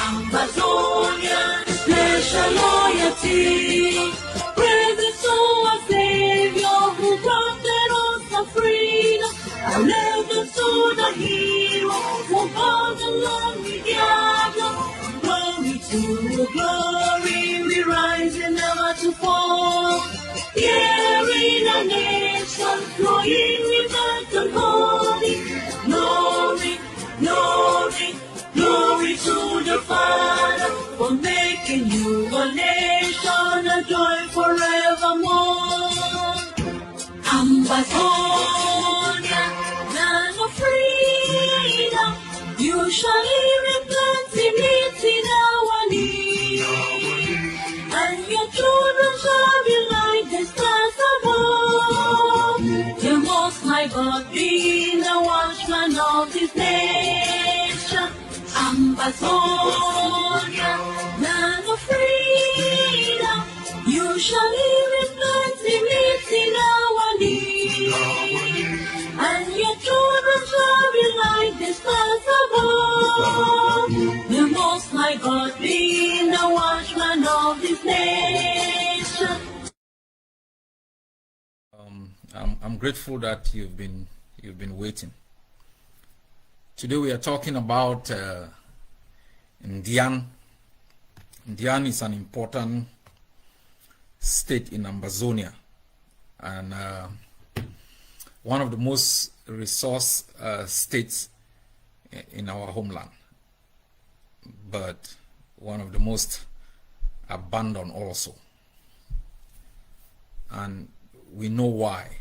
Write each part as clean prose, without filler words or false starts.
Ambazonia, special loyalty. Praise to our Savior who granted us the freedom. Allegiance to the hero who bowed along with Diablo. Glory to glory, we rise and never to fall. Here in a nation, flowing with and holy. Glory, glory, glory to the Father for making you a nation, a joy forevermore. Ambazonia, land of freedom, you shall live in plenty, meet in our need, and your children shall be like the stars above. The Most High God being the watchman of His nation. Ambazonia, land of freedom, you shall live in plenty, meet in our need, and your children shall be like the stars above. The Most High God being the watchman of His nation. I'm grateful that you've been waiting. Today we are talking about Ndian. Ndian is an important state in Ambazonia, and one of the most resource states in our homeland, but one of the most abandoned also, and we know why.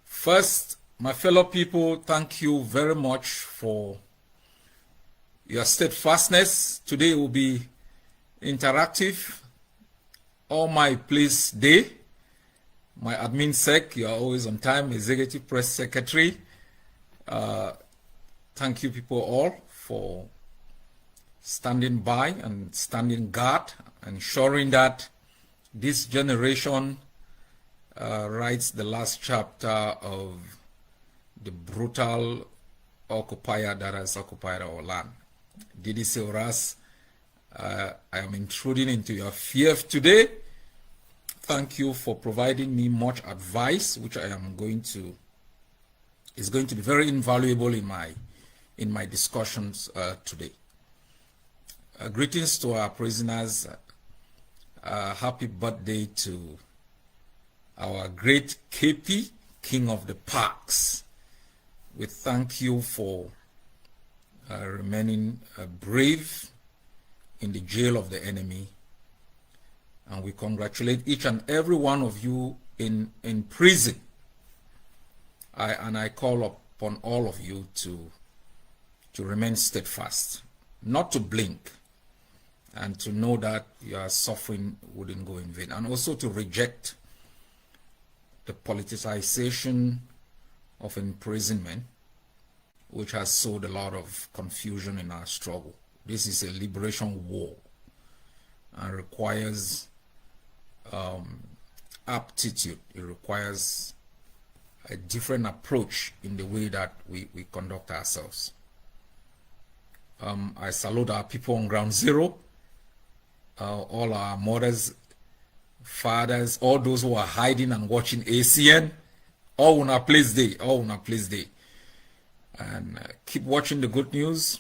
First, my fellow people, thank you very much for your steadfastness. Today will be interactive. All my place day. My admin sec, you are always on time. Executive press secretary. Thank you people all for standing by and standing guard, ensuring that this generation writes the last chapter of the brutal occupier that has occupied our land. Didi Seuras, I am intruding into your fief today. Thank you for providing me much advice, which is going to be very invaluable in my discussions today. Greetings to our prisoners. Happy birthday to our great KP, King of the Parks. We thank you for remaining brave in the jail of the enemy, and we congratulate each and every one of you in prison. I call upon all of you to remain steadfast, not to blink, and to know that your suffering wouldn't go in vain, and also to reject the politicization of imprisonment, which has sowed a lot of confusion in our struggle. This is a liberation war and requires aptitude. It requires a different approach in the way that we conduct ourselves. I salute our people on ground zero, all our mothers, fathers, all those who are hiding and watching ACN, all on our place day, and keep watching the good news.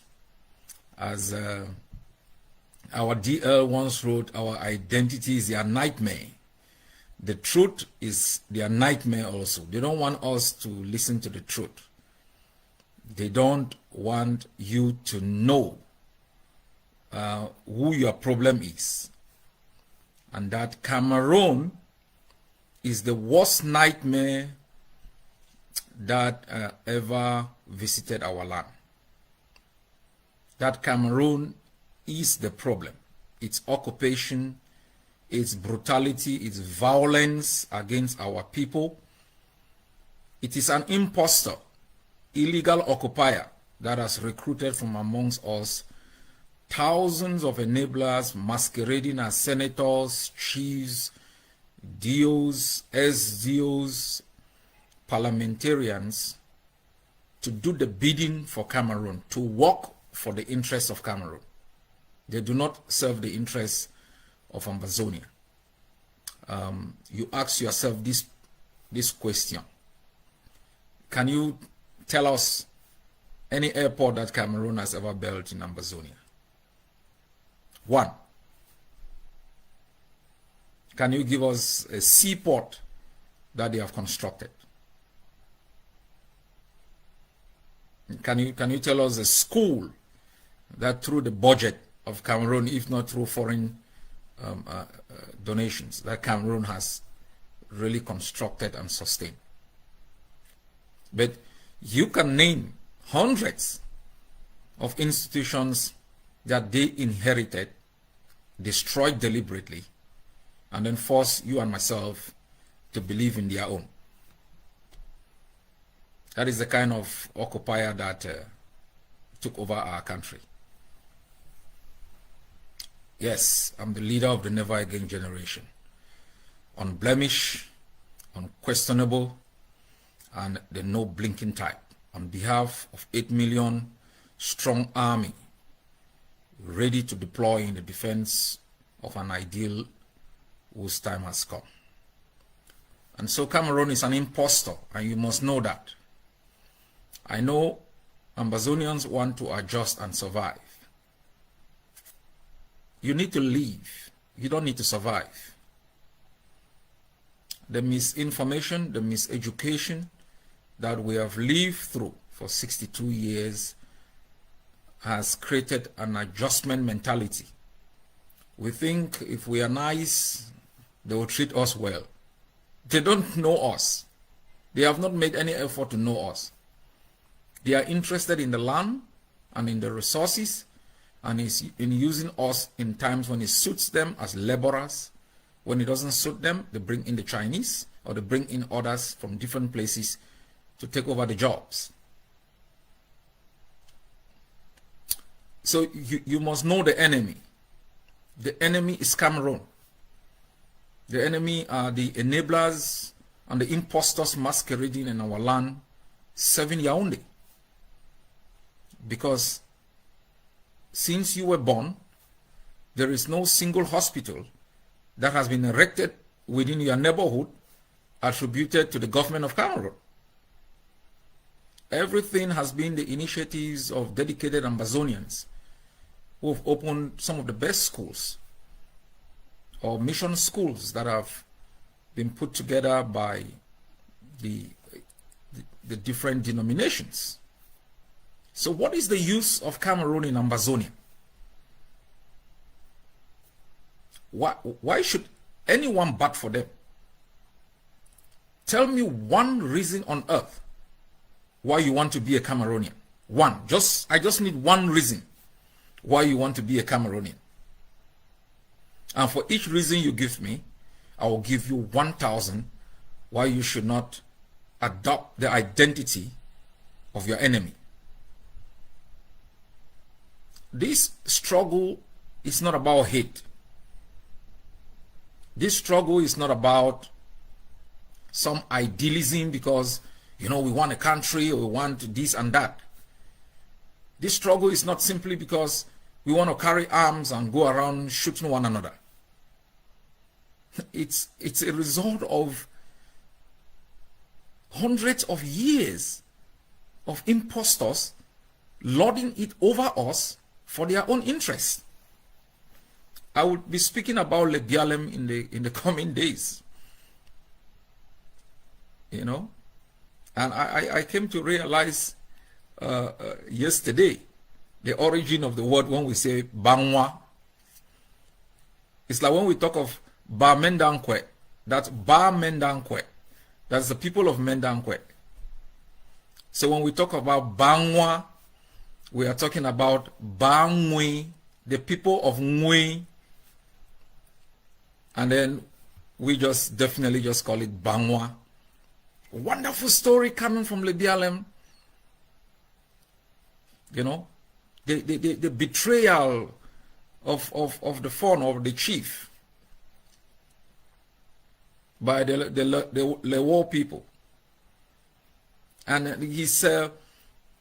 As our DL once wrote, our identity is their nightmare. The truth is their nightmare also. They don't want us to listen to the truth. They don't want you to know who your problem is, and that Cameroon is the worst nightmare that ever visited our land. That Cameroon is the problem. Its occupation, its brutality, its violence against our people. It is an impostor, illegal occupier that has recruited from amongst us thousands of enablers masquerading as senators, chiefs, DOs, SDOs, parliamentarians, to do the bidding for Cameroon, to work for the interests of Cameroon. They do not serve the interests of Ambazonia. You ask yourself this question. Can you tell us any airport that Cameroon has ever built in Ambazonia? One. Can you give us a seaport that they have constructed? Can you tell us a school that through the budget of Cameroon, if not through foreign donations, that Cameroon has really constructed and sustained? But you can name hundreds of institutions that they inherited, destroyed deliberately, and then force you and myself to believe in their own. That is the kind of occupier that took over our country. Yes, I'm the leader of the never again generation. Unblemished, unquestionable, and the no blinking type. On behalf of 8 million strong army, ready to deploy in the defense of an ideal whose time has come. And so Cameroon is an impostor, and you must know that. I know Ambazonians want to adjust and survive. You need to live. You don't need to survive. The misinformation, the miseducation that we have lived through for 62 years has created an adjustment mentality. We think if we are nice, they will treat us well. They don't know us. They have not made any effort to know us. They are interested in the land and in the resources, and in using us in times when it suits them as laborers. When it doesn't suit them, they bring in the Chinese, or they bring in others from different places to take over the jobs. So you must know the enemy. The enemy is Cameroon. The enemy are the enablers and the impostors masquerading in our land, serving Yaoundé. Because since you were born, there is no single hospital that has been erected within your neighborhood attributed to the government of Cameroon. Everything has been the initiatives of dedicated Ambazonians who have opened some of the best schools or mission schools that have been put together by the different denominations. So what is the use of Cameroon in Ambazonia? Why should anyone bat for them? Tell me one reason on earth why you want to be a Cameroonian. One. I just need one reason why you want to be a Cameroonian. And for each reason you give me, I will give you 1,000 why you should not adopt the identity of your enemy. This struggle is not about hate. This struggle is not about some idealism because, you know, we want a country or we want this and that. This struggle is not simply because we want to carry arms and go around shooting one another. It's a result of hundreds of years of impostors lording it over us for their own interests. I will be speaking about Lebialem in the coming days. You know, and I came to realize yesterday the origin of the word when we say Bangwa. It's like when we talk of Ba Mendankwe, that's Ba Mendankwe, that's the people of Mendankwe. So when we talk about Bangwa, we are talking about Bangwe, the people of Ngwe, and then we just definitely just call it Bangwa. Wonderful story coming from Lebialem. You know, the betrayal of the phone of the chief by the Lewo people, and he's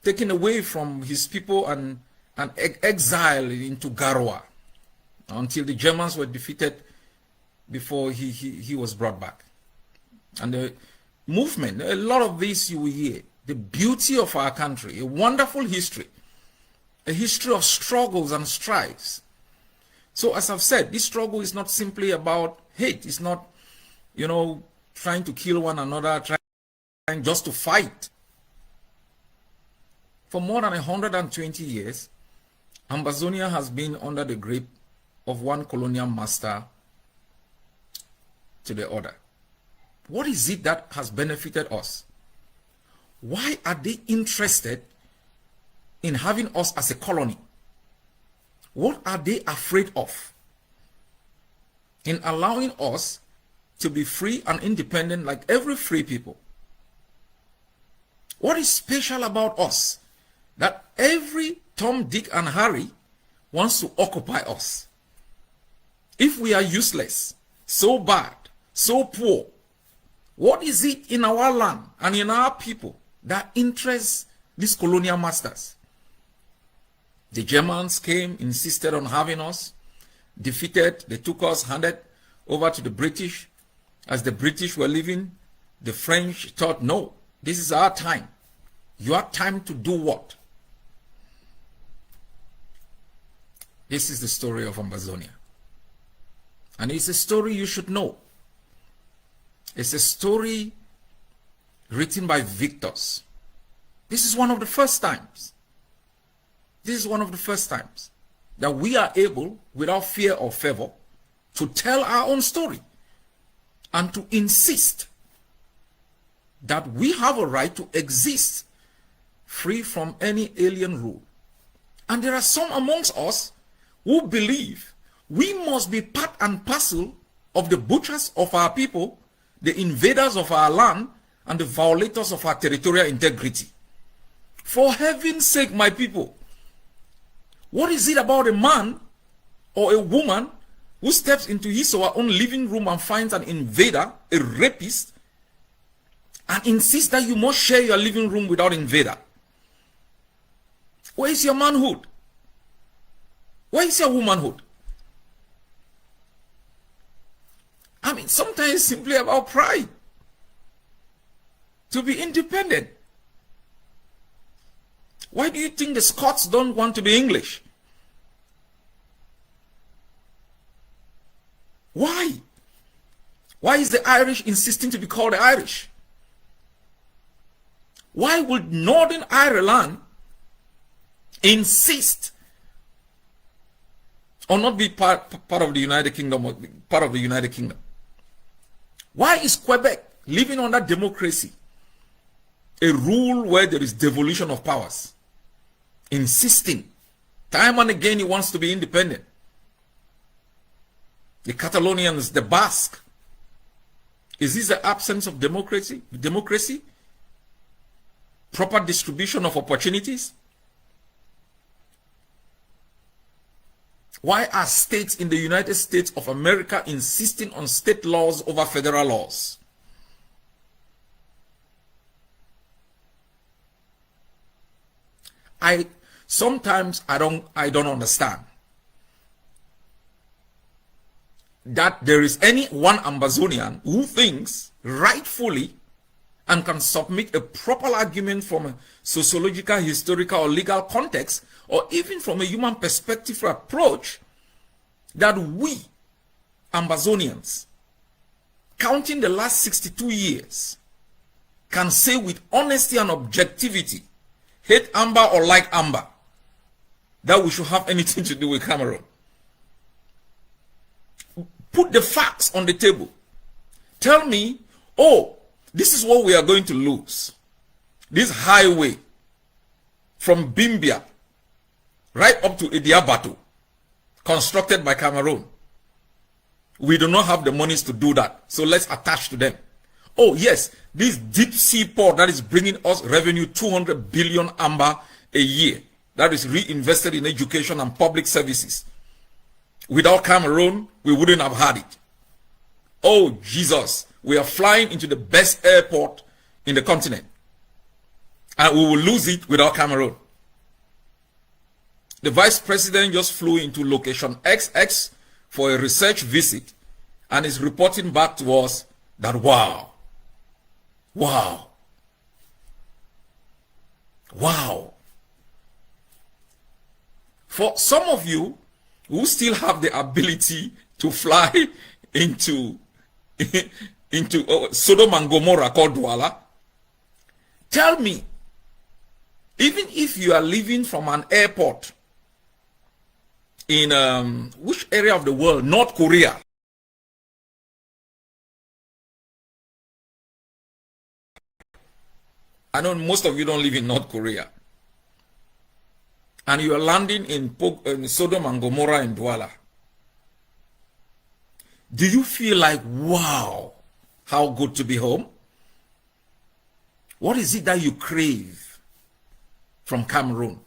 taken away from his people and and exiled into Garoua until the Germans were defeated before he was brought back. And the movement, a lot of this you will hear, the beauty of our country, a wonderful history, a history of struggles and strives. So as I've said, this struggle is not simply about hate. It's not, you know, trying to kill one another, trying just to fight. For more than 120 years, Ambazonia has been under the grip of one colonial master to the other. What is it that has benefited us? Why are they interested in having us as a colony? What are they afraid of in allowing us to be free and independent like every free people? What is special about us that every Tom, Dick, and Harry wants to occupy us? If we are useless, so bad, so poor, what is it in our land and in our people that interests these colonial masters? The Germans came, insisted on having us, defeated, they took us, handed over to the British. As the British were leaving, the French thought, no, this is our time. Your time to do what? This is the story of Ambazonia. And it's a story you should know. It's a story written by victors. This is one of the first times. This is one of the first times that we are able, without fear or favor, to tell our own story and to insist that we have a right to exist free from any alien rule. And there are some amongst us who believe we must be part and parcel of the butchers of our people, the invaders of our land, and the violators of our territorial integrity. For heaven's sake, my people, what is it about a man or a woman who steps into his or her own living room and finds an invader, a rapist, and insists that you must share your living room without invader? Where is your manhood? Where is your womanhood? I mean, sometimes it's simply about pride. To be independent. Why do you think the Scots don't want to be English? Why? Why is the Irish insisting to be called the Irish? Why would Northern Ireland insist on not be part of the United Kingdom or part of the United Kingdom? Why is Quebec living under democracy, a rule where there is devolution of powers, insisting time and again he wants to be independent? The Catalonians, the Basque, is this the absence of democracy? Proper distribution of opportunities? Why are states in the United States of America insisting on state laws over federal laws? Sometimes I don't understand that there is any one Ambazonian who thinks rightfully and can submit a proper argument from a sociological, historical, or legal context, or even from a human perspective or approach, that we, Ambazonians, counting the last 62 years, can say with honesty and objectivity, hate Amber or like Amber, that we should have anything to do with Cameroon. Put the facts on the table. Tell me, oh, this is what we are going to lose. This highway from Bimbia right up to Ediabato, constructed by Cameroon. We do not have the monies to do that, so let's attach to them. Oh yes, this deep sea port that is bringing us revenue 200 billion amber a year, that is reinvested in education and public services. Without Cameroon, we wouldn't have had it. Oh Jesus, we are flying into the best airport in the continent, and we will lose it without Cameroon. The vice president just flew into location XX for a research visit and is reporting back to us that wow, for some of you who still have the ability to fly into Sodom and Gomorrah called Douala, tell me, even if you are leaving from an airport in which area of the world? North Korea. I know most of you don't live in North Korea. And you are landing in Sodom and Gomorrah in Douala. Do you feel like, wow, how good to be home? What is it that you crave from Cameroon?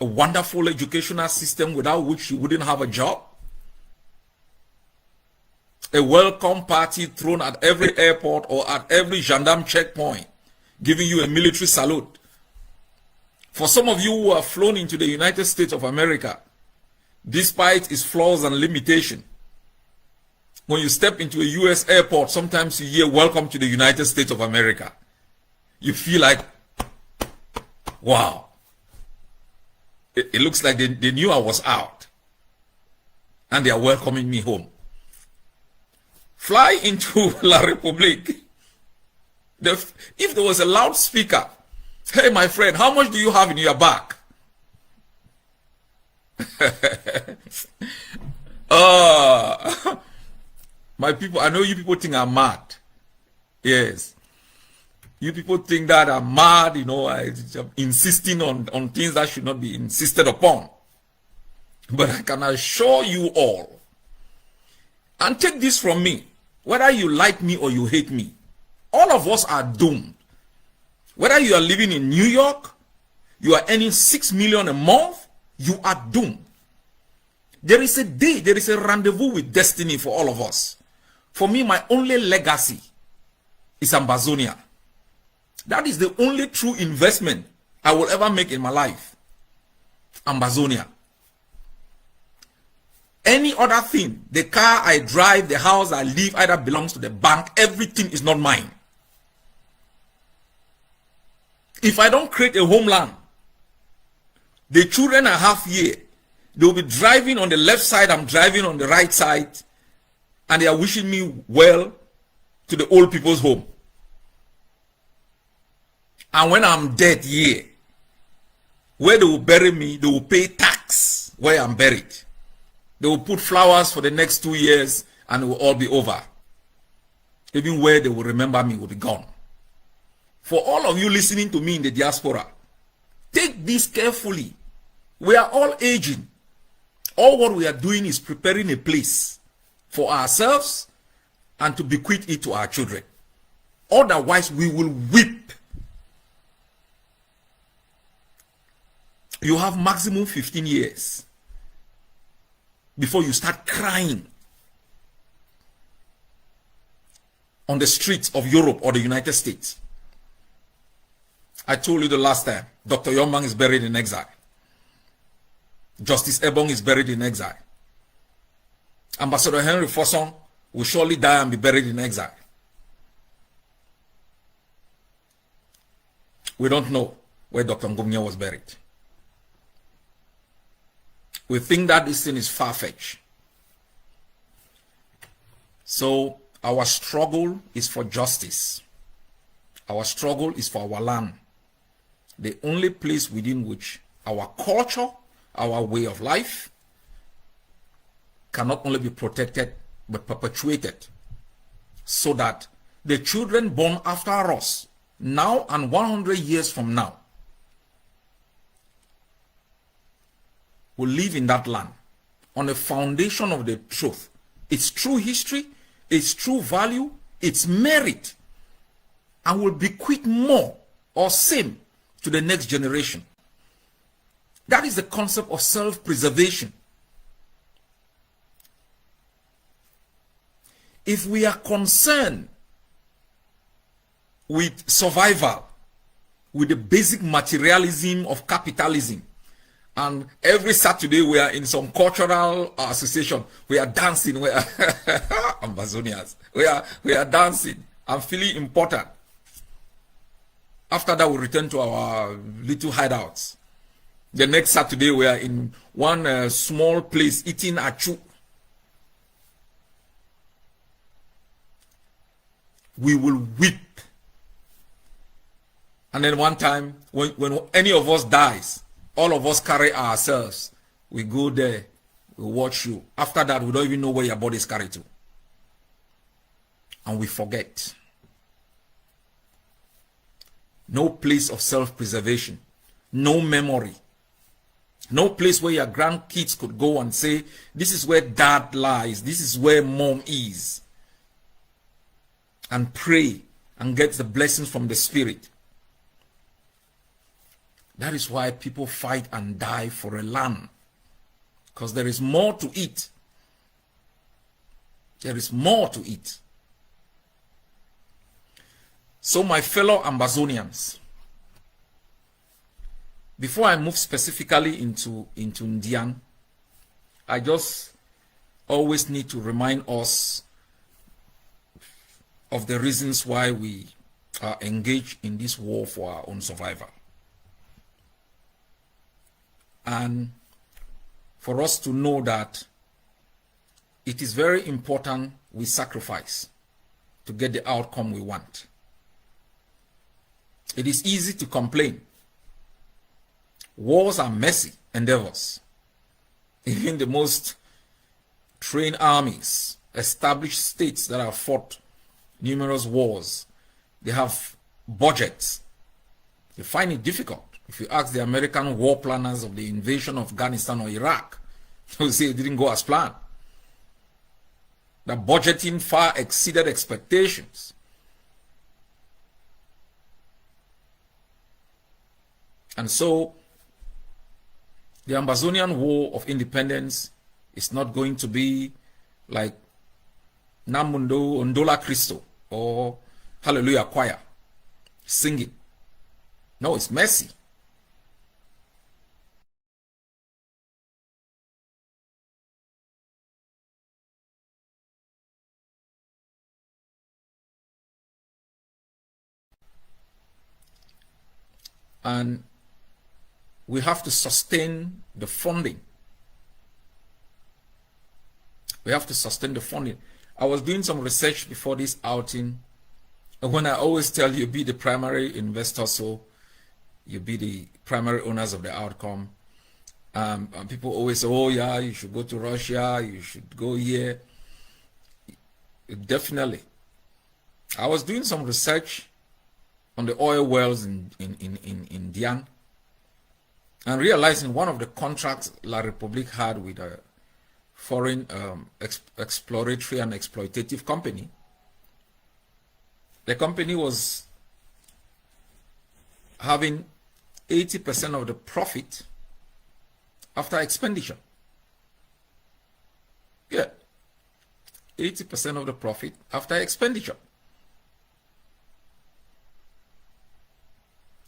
A wonderful educational system without which you wouldn't have a job? A welcome party thrown at every airport or at every gendarme checkpoint, giving you a military salute? For some of you who have flown into the United States of America, despite its flaws and limitations, when you step into a US airport, sometimes you hear welcome to the United States of America. You feel like, wow. It looks like they knew I was out. And they are welcoming me home. Fly into La République. If there was a loudspeaker, hey my friend, how much do you have in your bag? My people, I know you people think I'm mad. Yes. You people think that I'm mad, you know, I'm insisting on things that should not be insisted upon. But I can assure you all, and take this from me, whether you like me or you hate me, all of us are doomed. Whether you are living in New York, you are earning 6 million a month, you are doomed. There is a day, there is a rendezvous with destiny for all of us. For me, my only legacy is Ambazonia. That is the only true investment I will ever make in my life. Ambazonia. Any other thing, the car I drive, the house I live, either belongs to the bank. Everything is not mine. If I don't create a homeland, the children I have here, they will be driving on the left side, I'm driving on the right side, and they are wishing me well to the old people's home. And when I'm dead here, where they will bury me, they will pay tax where I'm buried. They will put flowers for the next 2 years and it will all be over. Even where they will remember me will be gone. For all of you listening to me in the diaspora, take this carefully. We are all aging. All what we are doing is preparing a place for ourselves and to bequeath it to our children. Otherwise, we will weep. You have maximum 15 years before you start crying on the streets of Europe or the United States. I told you the last time, Dr. Yombang is buried in exile. Justice Ebong is buried in exile. Ambassador Henry Fosson will surely die and be buried in exile. We don't know where Dr. Ngumnya was buried. We think that this thing is far-fetched. So our struggle is for justice. Our struggle is for our land. The only place within which our culture, our way of life can not only be protected but perpetuated, so that the children born after us, now and 100 years from now, will live in that land on a foundation of the truth, its true history, its true value, its merit, and will bequeath more or same to the next generation. That is the concept of self-preservation. If we are concerned with survival, with the basic materialism of capitalism. And every Saturday we are in some cultural association. We are dancing. We are Ambazonians. We are dancing. I'm feeling important. After that, we return to our little hideouts. The next Saturday, we are in one small place eating achu. We will weep. And then one time, when any of us dies, all of us carry ourselves. We go there, we watch you. After that, we don't even know where your body is carried to. And we forget. No place of self-preservation. No memory. No place where your grandkids could go and say, this is where dad lies. This is where mom is. And pray and get the blessings from the Spirit. That is why people fight and die for a land. Because there is more to eat. There is more to eat. So my fellow Ambazonians, before I move specifically into Ndian, I just always need to remind us of the reasons why we are engaged in this war for our own survival. And for us to know that it is very important we sacrifice to get the outcome we want. It is easy to complain. Wars are messy endeavors. Even the most trained armies, established states that have fought numerous wars, they have budgets. They find it difficult. If you ask the American war planners of the invasion of Afghanistan or Iraq, they'll say it didn't go as planned. The budgeting far exceeded expectations. And so, the Ambazonian War of Independence is not going to be like Namundo Ondola Cristo or Hallelujah Choir singing. No, it's messy. And we have to sustain the funding. We have to sustain the funding. I was doing some research before this outing. And when I always tell you, be the primary investor, so you be the primary owners of the outcome. And people always say, oh yeah, you should go to Russia, you should go here. Definitely. I was doing some research on the oil wells in Ndian, and realizing one of the contracts La République had with a foreign exploratory and exploitative company. The company was having 80% of the profit after expenditure. Yeah, 80% of the profit after expenditure.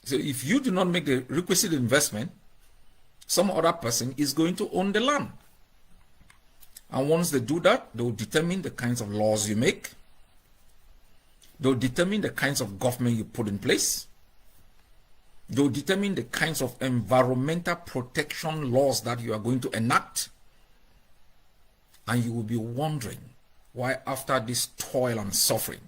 So if you do not make the requisite investment, some other person is going to own the land. And once they do that, they will determine the kinds of laws you make. They will determine the kinds of government you put in place. They will determine the kinds of environmental protection laws that you are going to enact. And you will be wondering why, after this toil and suffering,